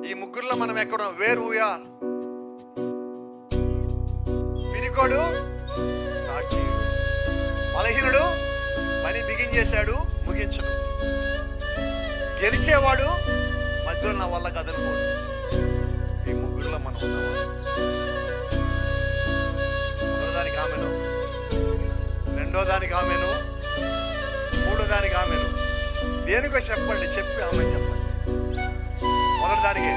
ఈ ముగ్గురులో మనం ఎక్కడ వేర్ ఊయా? పినికోడు స్టార్ట్ చేయడు, బలహీనుడు పని బిగించేశాడు ముగించడు, గెలిచేవాడు మధ్యలో నా వల్ల కదలకూడదు. ఈ ముగ్గురులో మనం ఉన్నాము. మొదటి దానికి ఆమెను, రెండో దానికి ఆమెను, మూడో దానికి ఆమెను. దేనికో చెప్పండి, చెప్పి ఆమె చెప్పండి. మొదటి దానికి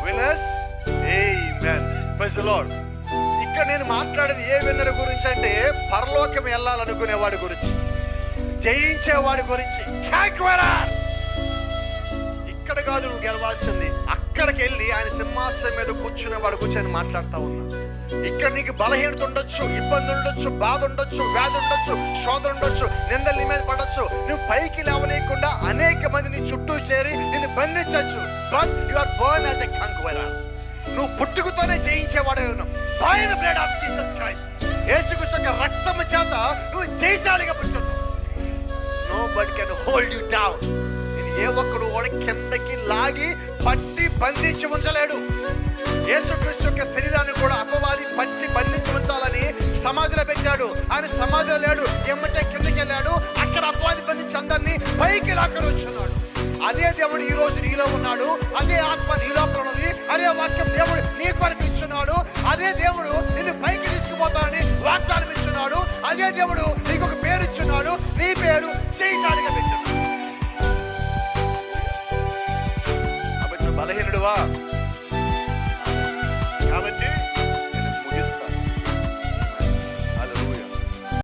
winners, amen, praise the lord. ఇక్కడ నేను మాట్లాడేది ఏ విన్నర్ గురించి అంటే పరలోకం వెళ్ళాలనుకునేవాడి గురించి, జయించేవాడి గురించి. ఇక్కడ కాదు నువ్వు గెలవాల్సింది, అక్కడికి వెళ్ళి ఆయన సింహాసనం మీద కూర్చునే వాడు కూర్చొని మాట్లాడుతూ ఉన్నా. ఇక్కడ నీకు బలహీనత ఉండొచ్చు, ఇబ్బంది ఉండొచ్చు, బాధ ఉండొచ్చు, వ్యాధి ఉండొచ్చు, శోధన ఉండొచ్చు, నిందలు నీ మీద పడొచ్చు. నువ్వు పైకి లేవలేకుండా అనేక మంది నీ చుట్టూ చేరి నిన్ను బంధించవచ్చు. But you are born as a conqueror. నువ్వు పుట్టుకతోనే జయించేవాడే ఉన్నావు. By the blood of Jesus Christ, యేసుక్రీస్తు యొక్క రక్తము చేత నువ్వు జయశాలిగా పుట్టున్నావు. Nobody can hold you down. ఏ ఒక్కడు కూడా కిందకి లాగి పట్టి బంధించి ఉంచలేడు. యేసుక్రీస్తు యొక్క శరీరాన్ని కూడా అపవాది పట్టి బంధించి ఉంచాలని సమాధిలో పెట్టాడు. ఆయన సమాధిలో లేడు, ఏమంటే కిందకి వెళ్ళాడు. అక్కడ అపవాది బంధించి అందరినీ పైకి లాక్కని వచ్చున్నాడు. అదే దేవుడు ఈ రోజు నీలో ఉన్నాడు. అదే ఆత్మ నీ లోపల ఉన్నది. అదే వాక్యం దేవుడు నీ కొరకు ఇచ్చున్నాడు. అదే దేవుడు నిన్ను పైకి తీసుకుపోతానని వాగ్దానం ఇచ్చున్నాడు. అదే దేవుడు నీకు ఒక పేరు ఇచ్చున్నాడు. నీ పేరు జయశాలిగా పెట్టాడు.